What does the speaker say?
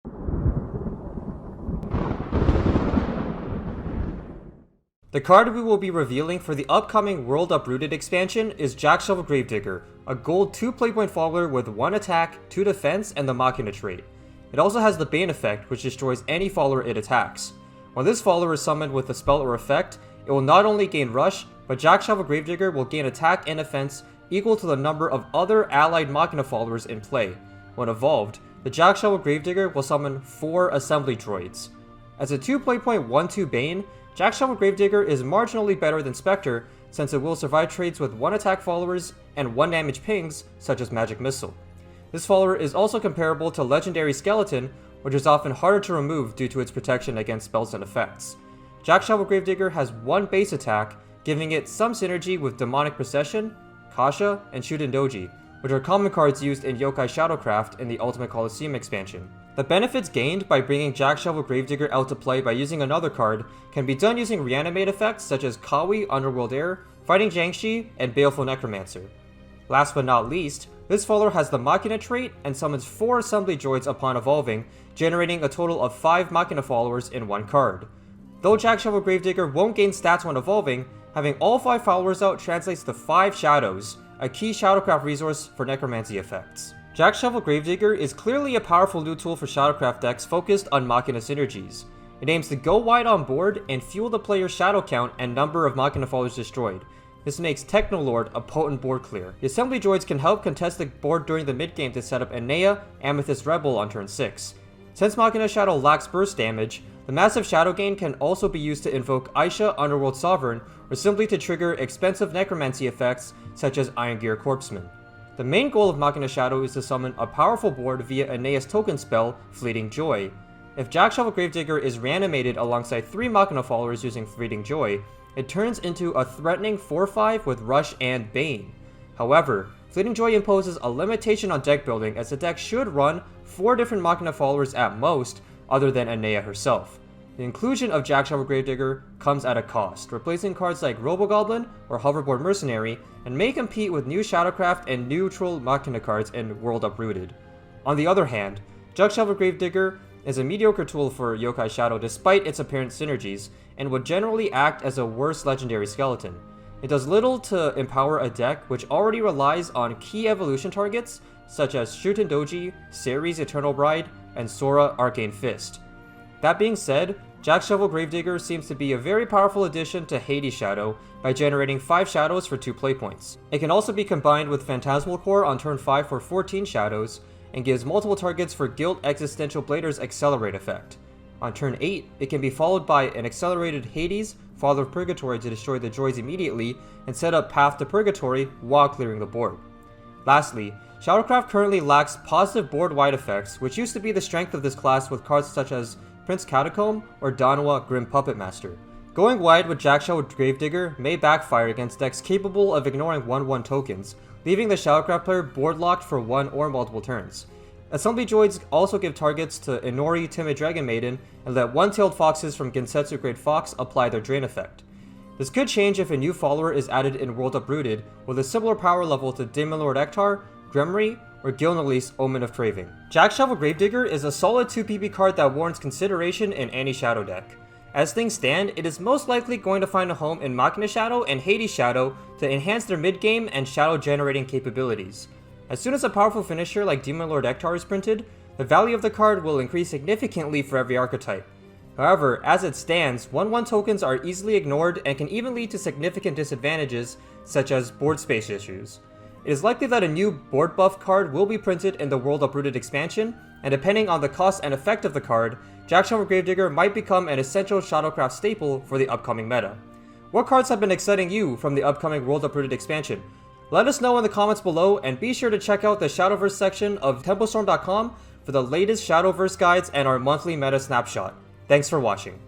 The card we will be revealing for the upcoming World Uprooted expansion is Jackshovel Gravedigger, a gold 2 playpoint follower with 1 attack, 2 defense, and the Machina trait. It also has the Bane effect, which destroys any follower it attacks. When this follower is summoned with a spell or effect, it will not only gain Rush, but Jackshovel Gravedigger will gain attack and defense equal to the number of other allied Machina followers in play. When evolved, the Jackshovel Gravedigger will summon 4 Assembly Droids. As a 2 playpoint 1/2 Bane, Jackshovel Gravedigger is marginally better than Spectre, since it will survive trades with 1 attack followers and 1 damage pings, such as Magic Missile. This follower is also comparable to Legendary Skeleton, which is often harder to remove due to its protection against spells and effects. Jackshovel Gravedigger has 1 base attack, giving it some synergy with Demonic Procession, Kasha, and Shutendoji, which are common cards used in Yokai Shadowcraft in the Ultimate Colosseum expansion. The benefits gained by bringing Jackshovel Gravedigger out to play by using another card can be done using reanimate effects such as Kawi, Underworld Air, Fighting Jiangshi, and Baleful Necromancer. Last but not least, this follower has the Machina trait and summons 4 Assembly Droids upon evolving, generating a total of 5 Machina followers in 1 card. Though Jackshovel Gravedigger won't gain stats when evolving, having all 5 followers out translates to 5 Shadows, a key Shadowcraft resource for Necromancy effects. Jackshovel Gravedigger is clearly a powerful new tool for Shadowcraft decks focused on Machina synergies. It aims to go wide on board and fuel the player's shadow count and number of Machina followers destroyed. This makes Technolord a potent board clear. The Assembly Droids can help contest the board during the mid-game to set up Enea, Amethyst Rebel on turn 6. Since Machina Shadow lacks burst damage, the massive shadow gain can also be used to invoke Aisha, Underworld Sovereign, or simply to trigger expensive Necromancy effects such as Iron Gear Corpseman. The main goal of Machina Shadow is to summon a powerful board via Aenea's token spell, Fleeting Joy. If Jackshovel Gravedigger is reanimated alongside 3 Machina followers using Fleeting Joy, it turns into a threatening 4/5 with Rush and Bane. However, Fleeting Joy imposes a limitation on deck building as the deck should run 4 different Machina followers at most, other than Aenea herself. The inclusion of Jackshovel Gravedigger comes at a cost, replacing cards like Robogoblin or Hoverboard Mercenary, and may compete with new Shadowcraft and neutral Machina cards in World Uprooted. On the other hand, Jackshovel Gravedigger is a mediocre tool for Yokai Shadow despite its apparent synergies, and would generally act as a worse Legendary Skeleton. It does little to empower a deck which already relies on key evolution targets such as Shutendoji, Ceres Eternal Bride, and Sora Arcane Fist. That being said, Jackshovel Gravedigger seems to be a very powerful addition to Hades Shadow by generating 5 shadows for 2 playpoints. It can also be combined with Phantasmal Core on turn 5 for 14 shadows, and gives multiple targets for Guild Existential Blader's Accelerate effect. On turn 8, it can be followed by an accelerated Hades, Father of Purgatory to destroy the droids immediately and set up Path to Purgatory while clearing the board. Lastly, Shadowcraft currently lacks positive board-wide effects, which used to be the strength of this class with cards such as Prince Catacomb or Danwa Grim Puppet Master. Going wide with Jackshovel Gravedigger may backfire against decks capable of ignoring 1/1 tokens, leaving the Shadowcraft player board locked for 1 or multiple turns. Assembly Droids also give targets to Inori Timid Dragon Maiden and let one-tailed foxes from Gensetsu Great Fox apply their Drain effect. This could change if a new follower is added in World Uprooted with a similar power level to Demon Lord Ektar, Gremry, or Gilnelise Omen of Craving. Jackshovel Gravedigger is a solid 2 PB card that warrants consideration in any Shadow deck. As things stand, it is most likely going to find a home in Machina Shadow and Hades Shadow to enhance their mid-game and shadow generating capabilities. As soon as a powerful finisher like Demon Lord Ektar is printed, the value of the card will increase significantly for every archetype. However, as it stands, 1/1 tokens are easily ignored and can even lead to significant disadvantages, such as board space issues. It is likely that a new board buff card will be printed in the World Uprooted expansion, and depending on the cost and effect of the card, Jackshovel Gravedigger might become an essential Shadowcraft staple for the upcoming meta. What cards have been exciting you from the upcoming World Uprooted expansion? Let us know in the comments below, and be sure to check out the Shadowverse section of TempleStorm.com for the latest Shadowverse guides and our monthly meta snapshot. Thanks for watching.